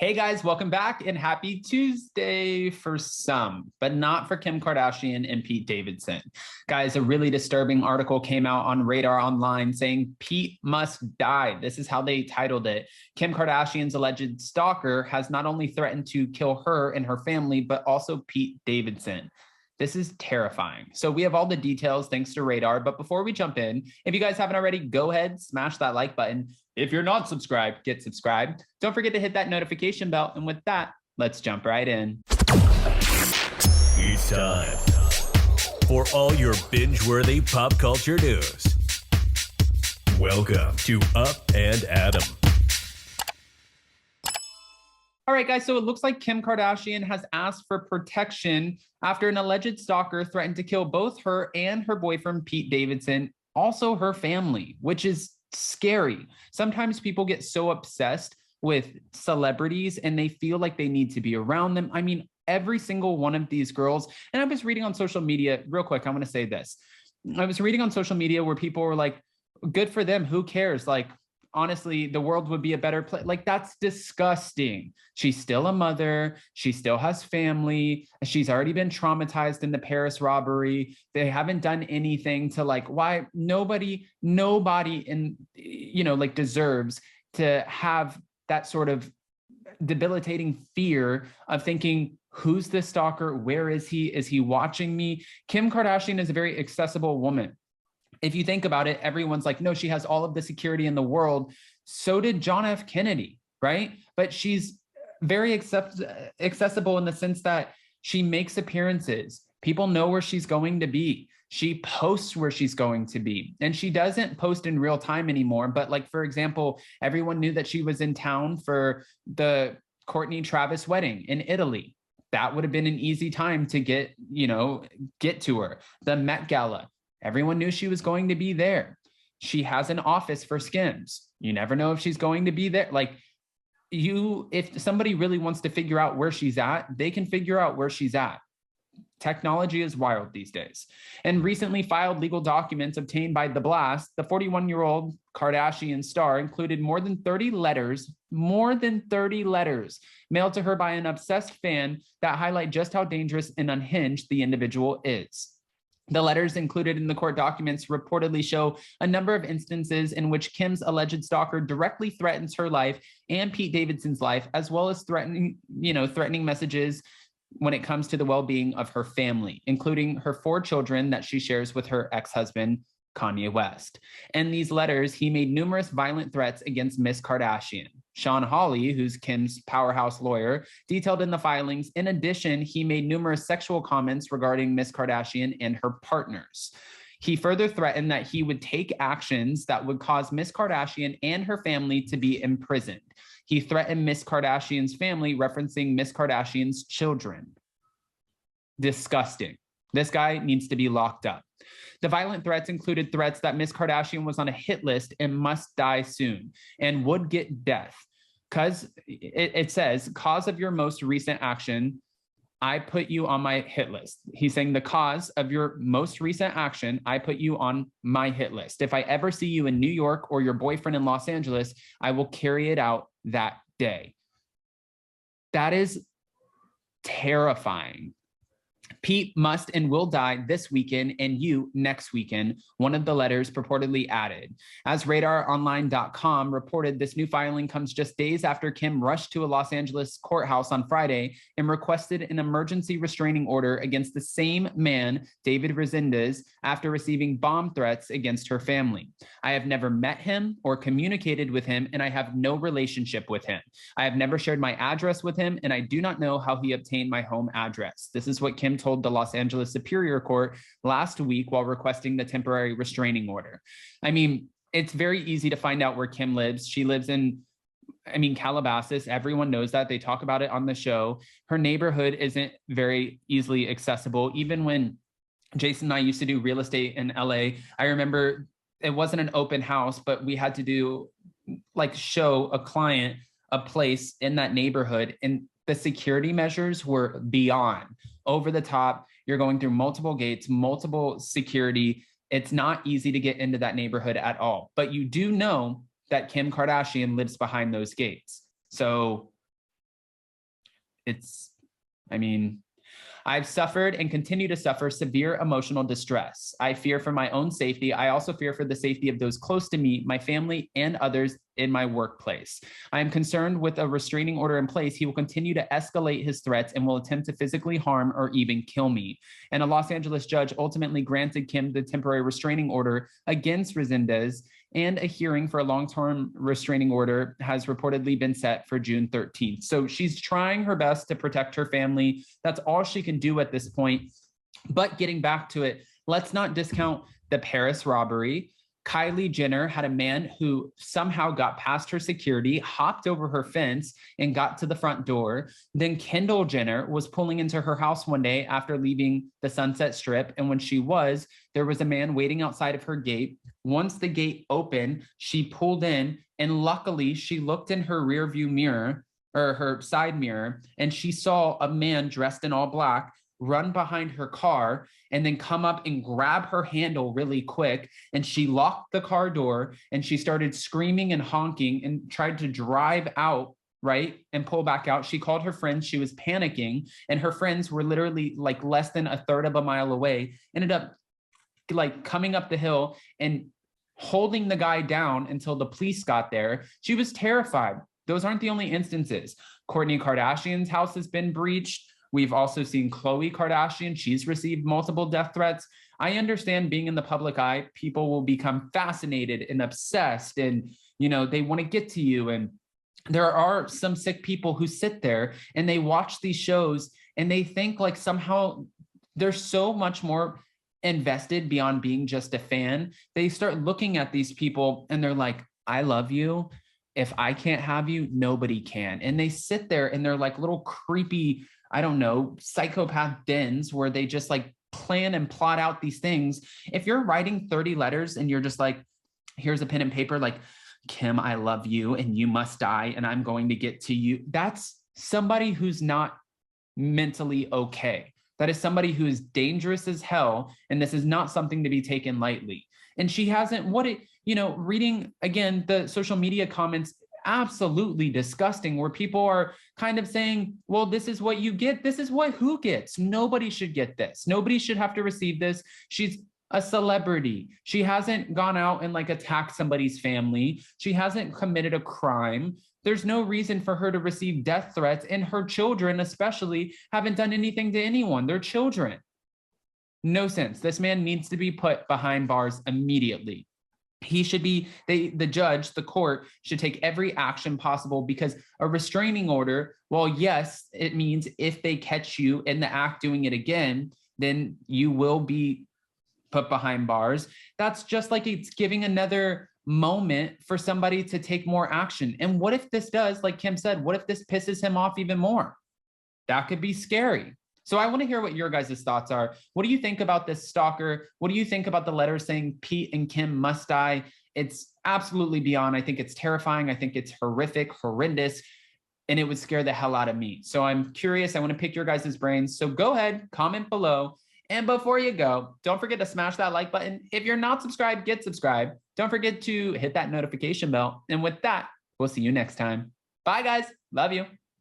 Hey guys, welcome back and happy Tuesday for some, but not for Kim Kardashian and Pete Davidson. Guys, a really disturbing article came out on Radar Online saying Pete must die. This is how they titled it. Kim Kardashian's alleged stalker has not only threatened to kill her and her family, but also Pete Davidson. This is terrifying. So we have all the details thanks to Radar. But before we jump in, if you guys haven't already, go ahead, smash that like button. If you're not subscribed, get subscribed. Don't forget to hit that notification bell. And with that, let's jump right in. It's time for all your binge-worthy pop culture news. Welcome to Up and Adam. All right, guys, so it looks like Kim Kardashian has asked for protection after an alleged stalker threatened to kill both her and her boyfriend, Pete Davidson, also her family, which is scary. Sometimes people get so obsessed with celebrities and they feel like they need to be around them. I mean, every single one of these girls, and I was reading on social media, real quick, I want to say this. I was reading on social media where people were like, good for them, who cares? Like, honestly, the world would be a better place. Like, that's disgusting. She's still a mother. She still has family. She's already been traumatized in the Paris robbery. They haven't done anything to why nobody in, like deserves to have that sort of debilitating fear of thinking, who's this stalker? Where is he? Is he watching me? Kim Kardashian is a very accessible woman. If you think about it, everyone's like, no, she has all of the security in the world. So did John F. Kennedy, right? But she's very accessible in the sense that she makes appearances. People know where she's going to be. She posts where she's going to be. And she doesn't post in real time anymore. But for example, everyone knew that she was in town for the Kourtney Travis wedding in Italy. That would have been an easy time to get to her. The Met Gala. Everyone knew she was going to be there. She has an office for Skims. You never know if she's going to be there. If somebody really wants to figure out where she's at, they can figure out where she's at. Technology is wild these days. And recently filed legal documents obtained by The Blast, the 41-year-old Kardashian star included more than 30 letters mailed to her by an obsessed fan that highlight just how dangerous and unhinged the individual is. The letters included in the court documents reportedly show a number of instances in which Kim's alleged stalker directly threatens her life and Pete Davidson's life, as well as threatening messages when it comes to the well-being of her family, including her 4 children that she shares with her ex-husband, Kanye West. In these letters, he made numerous violent threats against Miss Kardashian. Sean Hawley, who's Kim's powerhouse lawyer, detailed in the filings. In addition, he made numerous sexual comments regarding Miss Kardashian and her partners. He further threatened that he would take actions that would cause Miss Kardashian and her family to be imprisoned. He threatened Miss Kardashian's family, referencing Miss Kardashian's children. Disgusting. This guy needs to be locked up. The violent threats included threats that Miss Kardashian was on a hit list and must die soon and would get death. Because it says, cause of your most recent action, I put you on my hit list. He's saying the cause of your most recent action, I put you on my hit list. If I ever see you in New York or your boyfriend in Los Angeles, I will carry it out that day. That is terrifying. Pete must and will die this weekend and you next weekend, one of the letters purportedly added. As RadarOnline.com reported, this new filing comes just days after Kim rushed to a Los Angeles courthouse on Friday and requested an emergency restraining order against the same man, David Resendez, after receiving bomb threats against her family. I have never met him or communicated with him, and I have no relationship with him. I have never shared my address with him, and I do not know how he obtained my home address. This is what Kim told the Los Angeles Superior Court last week while requesting the temporary restraining order. I mean, it's very easy to find out where Kim lives. She lives in, Calabasas. Everyone knows that. They talk about it on the show. Her neighborhood isn't very easily accessible. Even when Jason and I used to do real estate in LA, I remember it wasn't an open house, but we had to do show a client a place in that neighborhood, and the security measures were beyond over the top. You're going through multiple gates, multiple security. It's not easy to get into that neighborhood at all. But you do know that Kim Kardashian lives behind those gates. So I mean, I've suffered and continue to suffer severe emotional distress. I fear for my own safety. I also fear for the safety of those close to me, my family, and others in my workplace. I am concerned with a restraining order in place. He will continue to escalate his threats and will attempt to physically harm or even kill me. And a Los Angeles judge ultimately granted Kim the temporary restraining order against Resendez, and a hearing for a long-term restraining order has reportedly been set for June 13th. So she's trying her best to protect her family. That's all she can do at this point. But getting back to it, let's not discount the Paris robbery. Kylie Jenner had a man who somehow got past her security, hopped over her fence, and got to the front door. Then Kendall Jenner was pulling into her house one day after leaving the Sunset Strip. And when she was, there was a man waiting outside of her gate. Once the gate opened, she pulled in, and luckily she looked in her rear view mirror, or her side mirror, and she saw a man dressed in all black run behind her car and then come up and grab her handle really quick. And she locked the car door and she started screaming and honking and tried to drive out, right, and pull back out. She called her friends. She was panicking, and her friends were literally like less than a third of a mile away, ended up like coming up the hill and holding the guy down until the police got there. She was terrified. Those aren't the only instances. Kourtney Kardashian's house has been breached. We've also seen Khloe Kardashian. She's received multiple death threats. I understand being in the public eye, people will become fascinated and obsessed, and, you know, they want to get to you. And there are some sick people who sit there and they watch these shows and they think like somehow they're so much more invested beyond being just a fan. They start looking at these people and they're like, I love you. If I can't have you, nobody can. And they sit there and they're like little creepy, I don't know, psychopath dens where they just like plan and plot out these things. If you're writing 30 letters and you're just like, here's a pen and paper, like, Kim, I love you and you must die and I'm going to get to you. That's somebody who's not mentally okay. That is somebody who is dangerous as hell. And this is not something to be taken lightly. And she hasn't, reading again, the social media comments, absolutely disgusting, where people are kind of saying, well, this is what you get. This is what who gets. Nobody should get this. Nobody should have to receive this. She's a celebrity. She hasn't gone out and like attacked somebody's family. She hasn't committed a crime. There's no reason for her to receive death threats, and her children especially haven't done anything to anyone. They're children. No sense. This man needs to be put behind bars immediately. He should be, the judge, the court should take every action possible, because a restraining order, well, yes, it means if they catch you in the act doing it again, then you will be put behind bars. That's just like it's giving another moment for somebody to take more action. And what if this does, like Kim said, what if this pisses him off even more? That could be scary. So I want to hear what your guys' thoughts are. What do you think about this stalker? What do you think about the letter saying Pete and Kim must die? It's absolutely beyond. I think it's terrifying. I think it's horrific, horrendous, and it would scare the hell out of me. So I'm curious. I want to pick your guys' brains. So go ahead, comment below. And before you go, don't forget to smash that like button. If you're not subscribed, get subscribed. Don't forget to hit that notification bell. And with that, we'll see you next time. Bye, guys. Love you.